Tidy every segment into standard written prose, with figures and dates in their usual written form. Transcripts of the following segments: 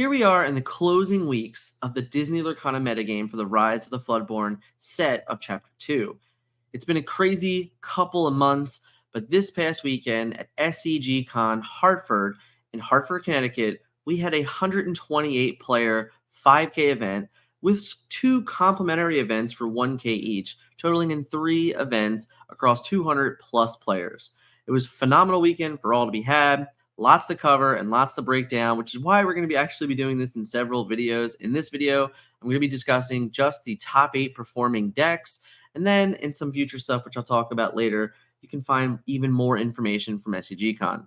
Here we are in the closing weeks of the Disney Lorcana metagame for the Rise of the Floodborn set of Chapter 2. It's been a crazy couple of months, but this past weekend at SCGCON Hartford in Hartford, Connecticut, we had a 128-player 5K event with 2 complimentary events for 1K each, totaling in 3 events across 200-plus players. It was a phenomenal weekend for all to be had. Lots to cover and lots to break down, which is why we're going to actually be doing this in several videos. In this video, I'm going to be discussing just the top 8 performing decks, and then in some future stuff, which I'll talk about later, you can find even more information from SCGCon.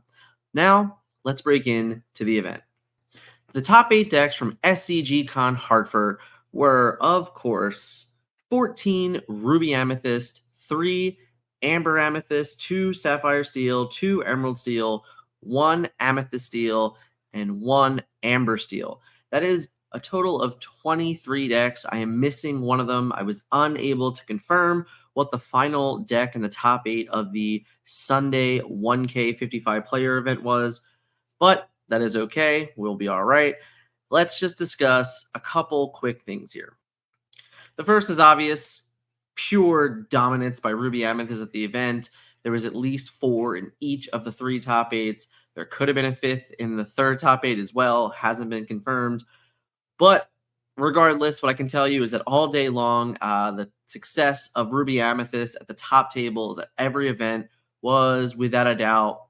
Now, let's break into the event. The top 8 decks from SCGCon Hartford were, of course, 14 Ruby Amethyst, 3 Amber Amethyst, 2 Sapphire Steel, 2 Emerald Steel, 1 Amethyst Steel, and 1 Amber Steel. That is a total of 23 decks. I am missing one of them. I was unable to confirm what the final deck in the top 8 of the Sunday 1K 55 player event was, but that is okay. We'll be all right. Let's just discuss a couple quick things here. The first is obvious. Pure dominance by Ruby Amethyst at the event. There was at least 4 in each of the 3 top 8s. There could have been a 5th in the 3rd top 8 as well. Hasn't been confirmed. But regardless, what I can tell you is that all day long, the success of Ruby Amethyst at the top tables at every event was without a doubt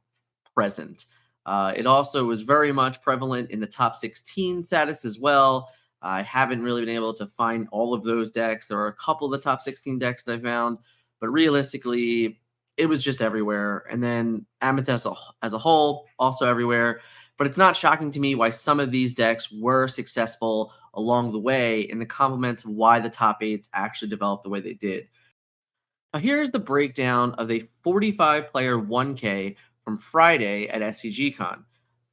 present. It also was very much prevalent in the top 16 status as well. I haven't really been able to find all of those decks. There are a couple of the top 16 decks that I found, but realistically, it was just everywhere. And then Amethyst as a whole, also everywhere. But it's not shocking to me why some of these decks were successful along the way in the complements of why the top 8s actually developed the way they did. Now here's the breakdown of a 45-player 1K from Friday at SCGCon.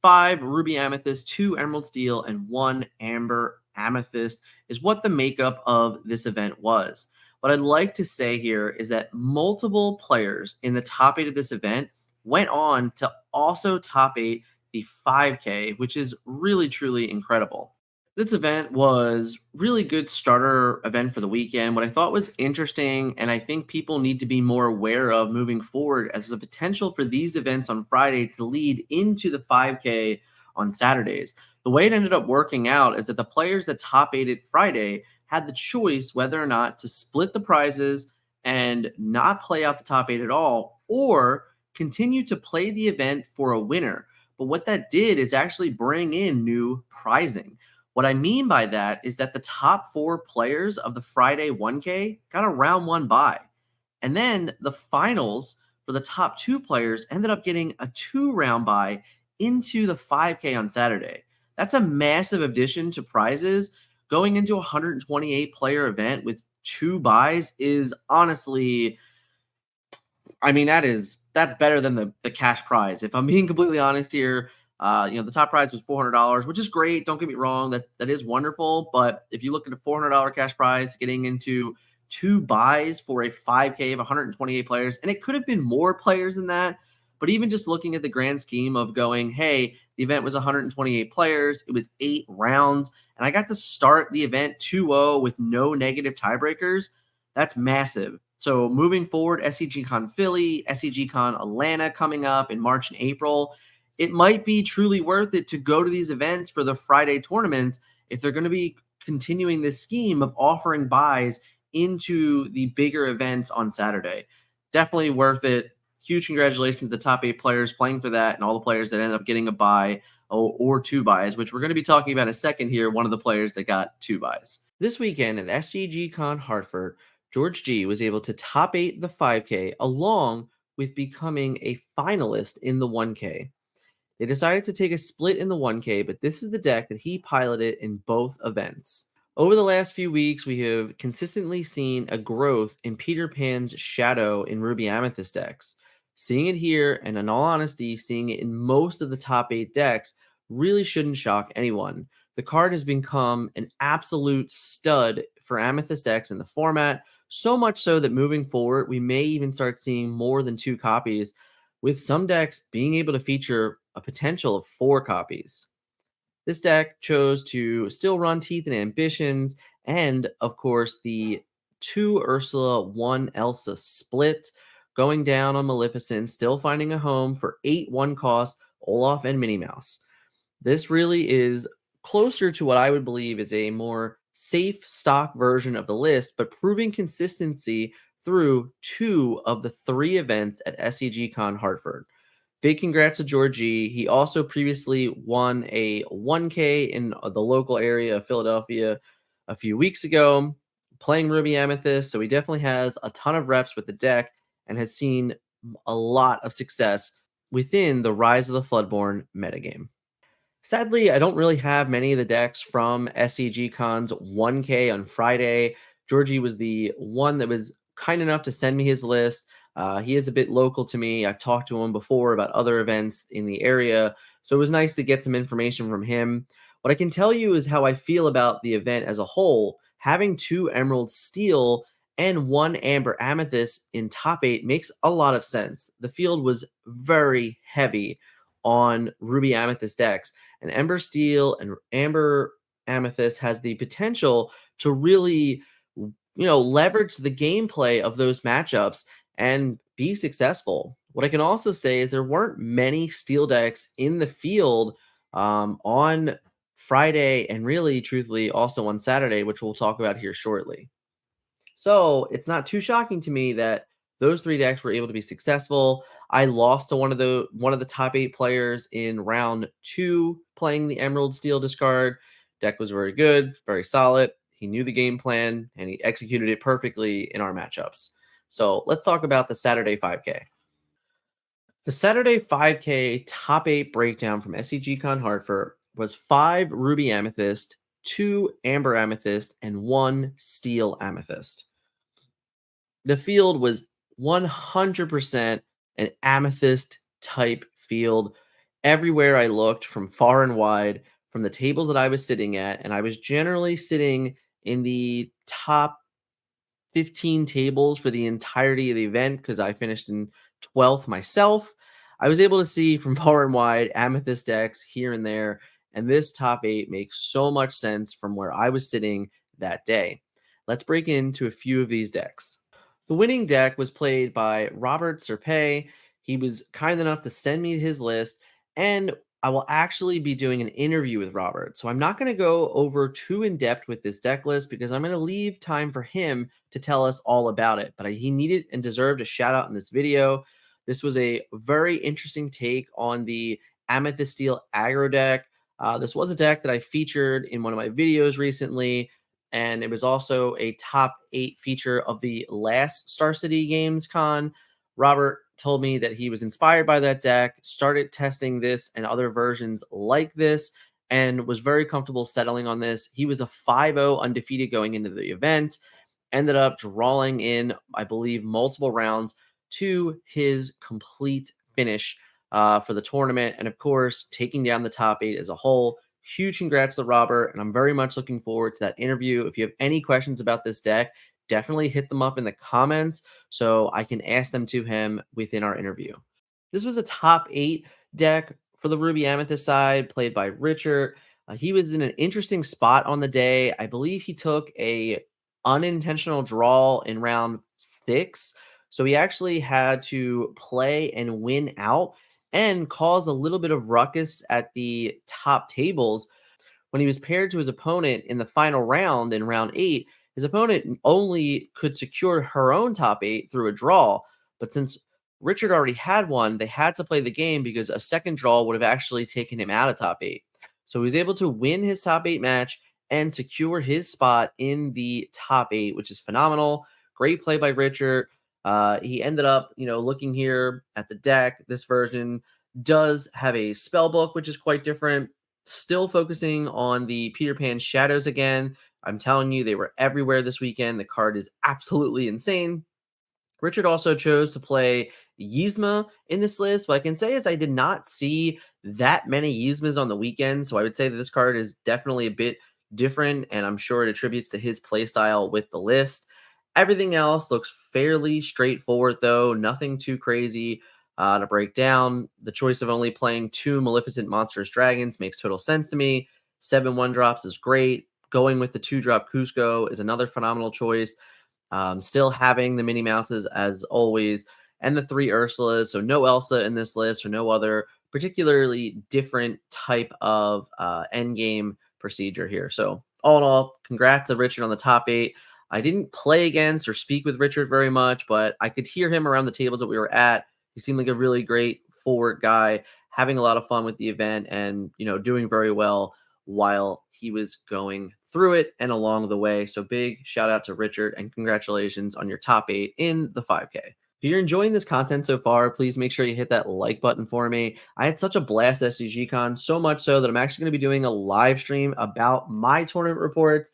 5 Ruby Amethyst, 2 Emerald Steel, and 1 Amber Amethyst is what the makeup of this event was. What I'd like to say here is that multiple players in the top 8 of this event went on to also top 8 the 5K, which is really, truly incredible. This event was really good starter event for the weekend. What I thought was interesting, and I think people need to be more aware of moving forward, as a potential for these events on Friday to lead into the 5K on Saturdays. The way it ended up working out is that the players that top 8'd Friday had the choice whether or not to split the prizes and not play out the top 8 at all, or continue to play the event for a winner. But what that did is actually bring in new prizing. What I mean by that is that the top 4 players of the Friday 1K got a round 1 bye. And then the finals for the top 2 players ended up getting a 2-round bye into the 5K on Saturday. That's a massive addition to prizes. Going into a 128-player event with 2 buys is honestly, I mean, that's better than the cash prize. If I'm being completely honest here, the top prize was $400, which is great. Don't get me wrong. That is wonderful. But if you look at a $400 cash prize, getting into 2 buys for a 5K of 128 players, and it could have been more players than that. But even just looking at the grand scheme of going, hey, the event was 128 players. It was 8 rounds. And I got to start the event 2-0 with no negative tiebreakers. That's massive. So moving forward, SCGCon Philly, SCGCon Atlanta coming up in March and April, it might be truly worth it to go to these events for the Friday tournaments if they're going to be continuing this scheme of offering buys into the bigger events on Saturday. Definitely worth it. Huge congratulations to the top 8 players playing for that and all the players that ended up getting a buy or 2 buys, which we're going to be talking about in a second here, one of the players that got 2 buys. This weekend at SCGCon Hartford, George G was able to top 8 the 5K along with becoming a finalist in the 1K. They decided to take a split in the 1K, but this is the deck that he piloted in both events. Over the last few weeks, we have consistently seen a growth in Peter Pan's Shadow in Ruby Amethyst decks. Seeing it here, and in all honesty, seeing it in most of the top 8 decks, really shouldn't shock anyone. The card has become an absolute stud for Amethyst decks in the format, so much so that moving forward, we may even start seeing more than 2 copies, with some decks being able to feature a potential of 4 copies. This deck chose to still run Teeth and Ambitions, and of course, the 2 Ursula, 1 Elsa split, going down on Maleficent, still finding a home for 8 1 cost, Olaf and Minnie Mouse. This really is closer to what I would believe is a more safe stock version of the list, but proving consistency through 2 of the 3 events at SCGCON Hartford. Big congrats to Georgie. He also previously won a 1K in the local area of Philadelphia a few weeks ago, playing Ruby Amethyst. So he definitely has a ton of reps with the deck and has seen a lot of success within the Rise of the Floodborn metagame. Sadly, I don't really have many of the decks from SCGCon's 1K on Friday. Georgie was the one that was kind enough to send me his list. He is a bit local to me. I've talked to him before about other events in the area, so it was nice to get some information from him. What I can tell you is how I feel about the event as a whole. Having 2 Emerald Steel and 1 Amber Amethyst in top 8 makes a lot of sense. The field was very heavy on Ruby Amethyst decks, and Ember Steel and Amber Amethyst has the potential to really, leverage the gameplay of those matchups and be successful. What I can also say is there weren't many steel decks in the field on Friday, and really, truthfully, also on Saturday, which we'll talk about here shortly. So it's not too shocking to me that those 3 decks were able to be successful. I lost to one of the top 8 players in round 2 playing the Emerald Steel discard. Deck was very good, very solid. He knew the game plan and he executed it perfectly in our matchups. So let's talk about the Saturday 5K. The Saturday 5K top 8 breakdown from SCGCon Hartford was 5 Ruby Amethyst, 2 Amber Amethyst, and 1 Steel Amethyst. The field was 100% an amethyst type field. Everywhere I looked, from far and wide, from the tables that I was sitting at, and I was generally sitting in the top 15 tables for the entirety of the event because I finished in 12th myself. I was able to see from far and wide amethyst decks here and there, and this top 8 makes so much sense from where I was sitting that day. Let's break into a few of these decks. The winning deck was played by Robert Serpay. He was kind enough to send me his list, and I will actually be doing an interview with Robert. So I'm not going to go over too in depth with this deck list because I'm going to leave time for him to tell us all about it. But he needed and deserved a shout out in this video. This was a very interesting take on the Amethyst Steel aggro deck. This was a deck that I featured in one of my videos recently, and it was also a top 8 feature of the last Star City Games Con. Robert told me that he was inspired by that deck, started testing this and other versions like this, and was very comfortable settling on this. He was a 5-0 undefeated going into the event, ended up drawing in, I believe, multiple rounds to his complete finish for the tournament, and of course, taking down the top 8 as a whole. Huge congrats to Robert, and I'm very much looking forward to that interview. If you have any questions about this deck, definitely hit them up in the comments so I can ask them to him within our interview. This was a top 8 deck for the Ruby Amethyst side, played by Richard. He was in an interesting spot on the day. I believe he took a unintentional draw in round 6, so he actually had to play and win out and cause a little bit of ruckus at the top tables. When he was paired to his opponent in the final round in round 8, his opponent only could secure her own top 8 through a draw. But since Richard already had one, they had to play the game because a second draw would have actually taken him out of top 8. So he was able to win his top 8 match and secure his spot in the top 8, which is phenomenal. Great play by Richard. He ended up, looking here at the deck. This version does have a spell book, which is quite different. Still focusing on the Peter Pan shadows again. I'm telling you, they were everywhere this weekend. The card is absolutely insane. Richard also chose to play Yzma in this list. What I can say is I did not see that many Yzmas on the weekend, so I would say that this card is definitely a bit different, and I'm sure it attributes to his playstyle with the list. Everything else looks fairly straightforward, though. Nothing too crazy to break down. The choice of only playing 2 Maleficent Monstrous Dragons makes total sense to me. 7 1-drops is great. Going with the 2-drop Cusco is another phenomenal choice. Still having the Minnie Mouses as always, and the 3 Ursulas. So no Elsa in this list or no other particularly different type of end game procedure here. So all in all, congrats to Richard on the top 8. I didn't play against or speak with Richard very much, but I could hear him around the tables that we were at. He seemed like a really great forward guy, having a lot of fun with the event and, doing very well while he was going through it and along the way. So big shout out to Richard and congratulations on your top 8 in the 5K. If you're enjoying this content so far, please make sure you hit that like button for me. I had such a blast at SCGCON, so much so that I'm actually going to be doing a live stream about my tournament reports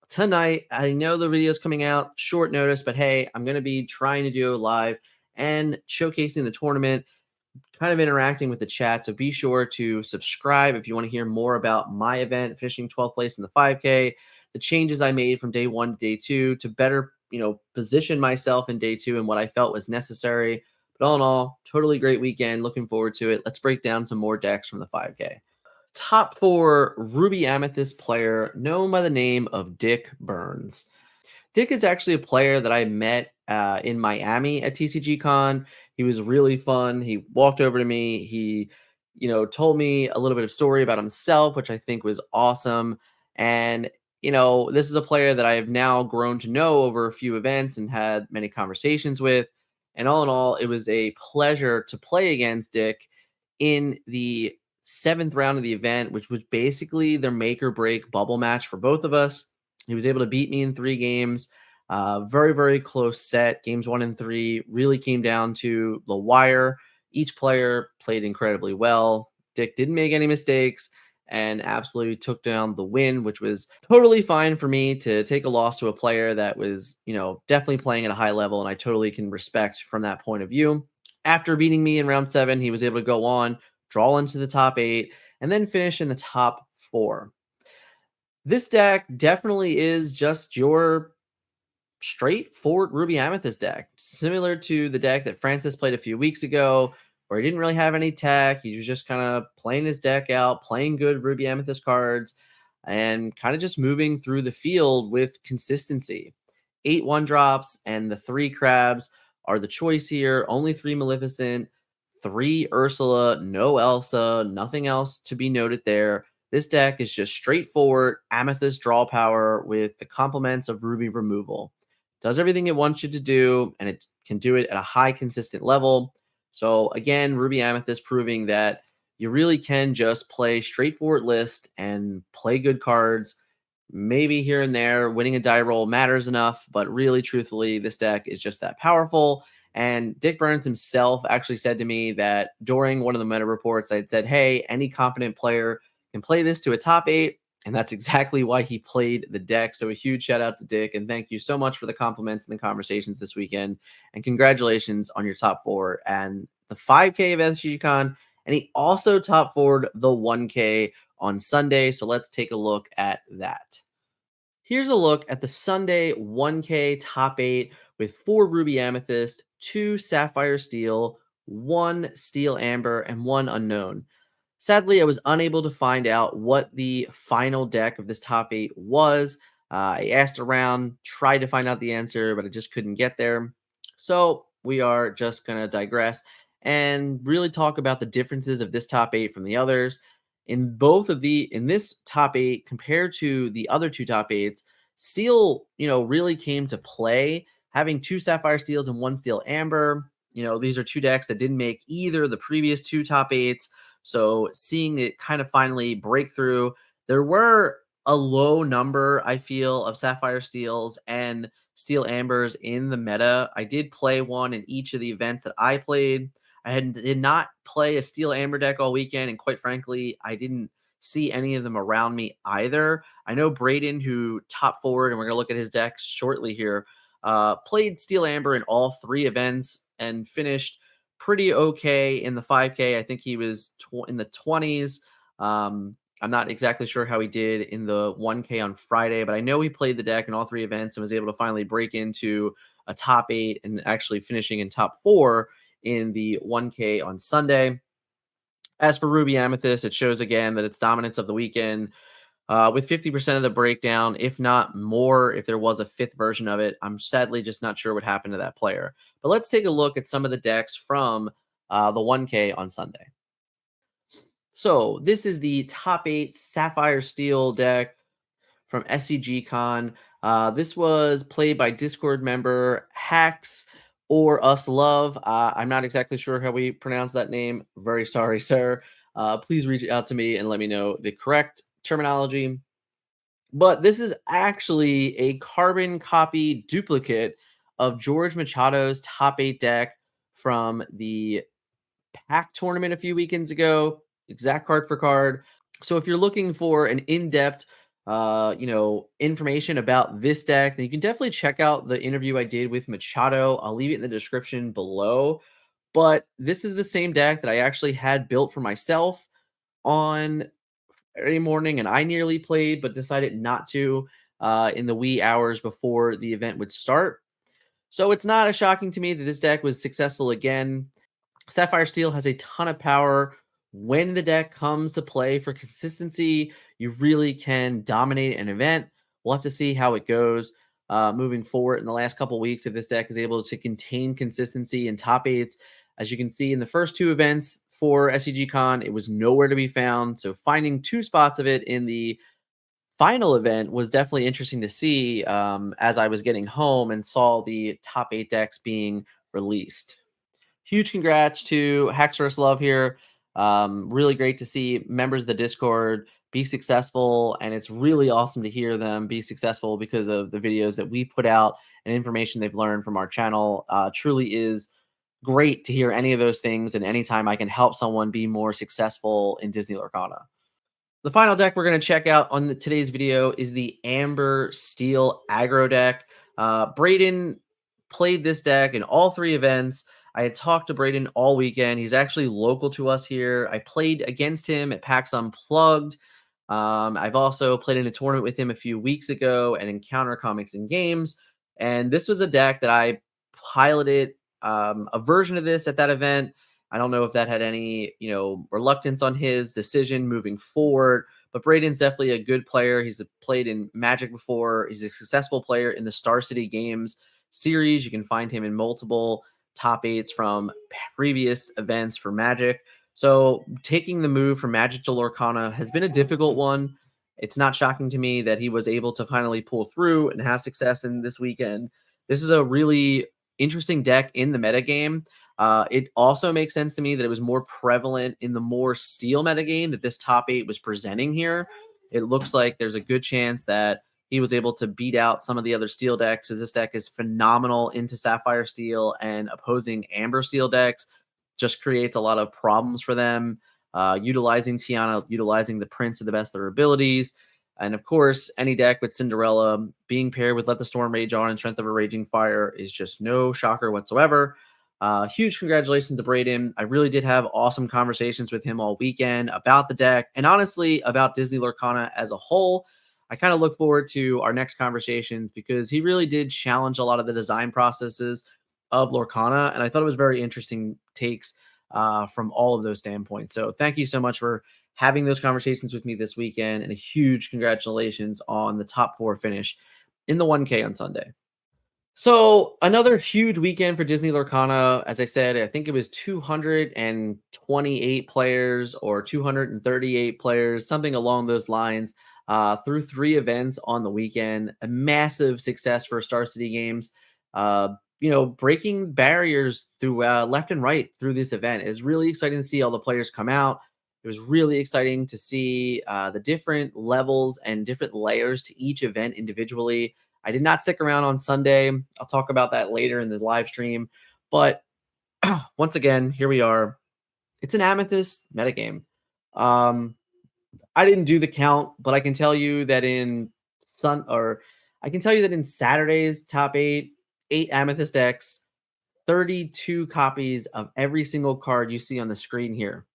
tonight. I know the video is coming out short notice, but hey, I'm going to be trying to do a live and showcasing the tournament, kind of interacting with the chat. So be sure to subscribe if you want to hear more about my event, finishing 12th place in the 5K, the changes I made from day 1 to day 2 to better, position myself in day 2 and what I felt was necessary. But all in all, totally great weekend. Looking forward to it. Let's break down some more decks from the 5K. Top 4 Ruby Amethyst player known by the name of Dick Burns. Dick is actually a player that I met in Miami at TCGCon. He was really fun. He walked over to me. He, told me a little bit of story about himself, which I think was awesome. And, this is a player that I have now grown to know over a few events and had many conversations with. And all in all, it was a pleasure to play against Dick in the 7th round of the event, which was basically their make or break bubble match for both of us. He was able to beat me in 3 games. Very, very close set. Games 1 and 3 really came down to the wire. Each player played incredibly well. Dick didn't make any mistakes and absolutely took down the win, which was totally fine for me to take a loss to a player that was, definitely playing at a high level. And I totally can respect from that point of view. After beating me in round 7, he was able to go on, draw into the top 8, and then finish in the top 4. This deck definitely is just your straightforward Ruby Amethyst deck, similar to the deck that Francis played a few weeks ago, where he didn't really have any tech. He was just kind of playing his deck out, playing good Ruby Amethyst cards, and kind of just moving through the field with consistency. 8 1-drops and the 3 crabs are the choice here. Only 3 Maleficent, 3 Ursula, no Elsa, nothing else to be noted there. This deck is just straightforward Amethyst draw power with the complements of Ruby removal. Does everything it wants you to do, and it can do it at a high consistent level. So again, Ruby Amethyst proving that you really can just play straightforward list and play good cards. Maybe here and there, winning a die roll matters enough, but really, truthfully, this deck is just that powerful. And Dick Burns himself actually said to me that during one of the meta reports, I'd said, hey, any competent player can play this to a top 8. And that's exactly why he played the deck. So a huge shout out to Dick. And thank you so much for the compliments and the conversations this weekend. And congratulations on your top 4 and the 5K of SCGCon. And he also top 4'd the 1K on Sunday. So let's take a look at that. Here's a look at the Sunday 1K top 8 with 4 Ruby Amethyst, 2 Sapphire Steel, 1 Steel Amber, and 1 Unknown. Sadly, I was unable to find out what the final deck of this top 8 was. I asked around, tried to find out the answer, but I just couldn't get there. So we are just going to digress and really talk about the differences of this top 8 from the others. In this top 8 compared to the other 2 top 8s, Steel, really came to play, having 2 Sapphire Steels and 1 Steel Amber. These are 2 decks that didn't make either the previous 2 top 8s. So seeing it kind of finally break through, there were a low number, I feel, of Sapphire Steels and Steel Ambers in the meta. I did play one in each of the events that I played. Did not play a Steel Amber deck all weekend, and quite frankly, I didn't see any of them around me either. I know Braden, who top forward, and we're going to look at his deck shortly here, played Steel Amber in all 3 events and finished pretty okay in the 5K. I think he was in the 20s. I'm not exactly sure how he did in the 1K on Friday, but I know he played the deck in all 3 events and was able to finally break into a top 8 and actually finishing in top 4 in the 1K on Sunday. As for Ruby Amethyst, it shows again that its dominance of the weekend with 50% of the breakdown, if not more, if there was a fifth version of it. I'm sadly just not sure what happened to that player. But let's take a look at some of the decks from the 1K on Sunday. So this is the top 8 Sapphire Steel deck from SCGCON. This was played by Discord member Hacks or Us Love. I'm not exactly sure how we pronounce that name. Very sorry, sir. Please reach out to me and let me know the correct terminology. But this is actually a carbon copy duplicate of George Machado's top 8 deck from the pack tournament a few weekends ago, exact card for card. So if you're looking for an in-depth, information about this deck, then you can definitely check out the interview I did with Machado. I'll leave it in the description below. But this is the same deck that I actually had built for myself on Saturday morning, and I nearly played, but decided not to in the wee hours before the event would start. So it's not as shocking to me that this deck was successful again. Sapphire Steel has a ton of power. When the deck comes to play for consistency, you really can dominate an event. We'll have to see how it goes moving forward in the last couple weeks if this deck is able to contain consistency in top eights. As you can see in the first two events for SCGCon, it was nowhere to be found. So finding two spots of it in the final event was definitely interesting to see as I was getting home and saw the top 8 decks being released. Huge congrats to Haxorus Love here. Really great to see members of the Discord be successful, and it's really awesome to hear them be successful because of the videos that we put out and information they've learned from our channel. Truly is great to hear any of those things, and anytime I can help someone be more successful in Disney Lorcana. The final deck we're going to check out on today's video is the Amber Steel Aggro deck. Braden played this deck in all 3 events. I had talked to Braden all weekend. He's actually local to us here. I played against him at PAX Unplugged. I've also played in a tournament with him a few weeks ago at Encounter Comics and Games. And this was a deck that I piloted a version of this at that event. I don't know if that had any, reluctance on his decision moving forward, but Braden's definitely a good player. He's played in Magic before. He's a successful player in the Star City Games series. You can find him in multiple top 8s from previous events for Magic. So taking the move from Magic to Lorcana has been a difficult one. It's not shocking to me that he was able to finally pull through and have success in this weekend. This is a really interesting deck in the metagame. It also makes sense to me that it was more prevalent in the more steel metagame that this top 8 was presenting here. It looks like there's a good chance that he was able to beat out some of the other steel decks, as this deck is phenomenal into Sapphire Steel, and opposing Amber Steel decks just creates a lot of problems for them. Utilizing Tiana, utilizing the Prince to the best of their abilities. And of course, any deck with Cinderella being paired with Let the Storm Rage On and Strength of a Raging Fire is just no shocker whatsoever. Huge congratulations to Braden. I really did have awesome conversations with him all weekend about the deck and honestly about Disney Lorcana as a whole. I kind of look forward to our next conversations because he really did challenge a lot of the design processes of Lorcana, and I thought it was very interesting takes from all of those standpoints. So thank you so much for having those conversations with me this weekend, and a huge congratulations on the top 4 finish in the 1K on Sunday. So another huge weekend for Disney Lorcana. As I said, I think it was 228 players or 238 players, something along those lines, through 3 events on the weekend. A massive success for Star City Games. Breaking barriers through left and right through this event. It was really exciting to see all the players come out. It was really exciting to see the different levels and different layers to each event individually. I did not stick around on Sunday. I'll talk about that later in the live stream. But once again, here we are. It's an Amethyst metagame. I didn't do the count, but I can tell you that in Saturday's top 8 Amethyst decks, 32 copies of every single card you see on the screen here.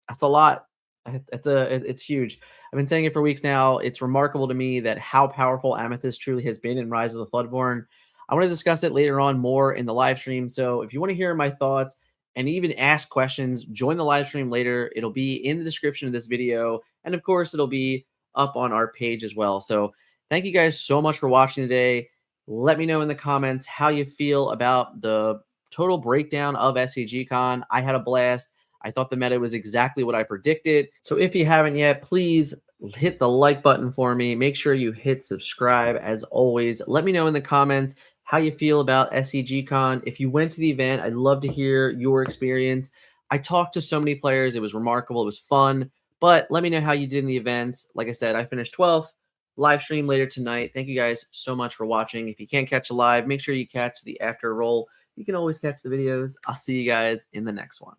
That's a lot. It's huge. I've been saying it for weeks now. It's remarkable to me that how powerful Amethyst truly has been in Rise of the Floodborn. I want to discuss it later on more in the live stream. So if you want to hear my thoughts and even ask questions, join the live stream later. It'll be in the description of this video. And of course, it'll be up on our page as well. So thank you guys so much for watching today. Let me know in the comments how you feel about the total breakdown of SCGCon. I had a blast. I thought the meta was exactly what I predicted. So if you haven't yet, please hit the like button for me. Make sure you hit subscribe. As always, let me know in the comments how you feel about SCGCon. If you went to the event, I'd love to hear your experience. I talked to so many players. It was remarkable. It was fun. But let me know how you did in the events. Like I said, I finished 12th. Live stream later tonight. Thank you guys so much for watching. If you can't catch a live, make sure you catch the after roll. You can always catch the videos. I'll see you guys in the next one.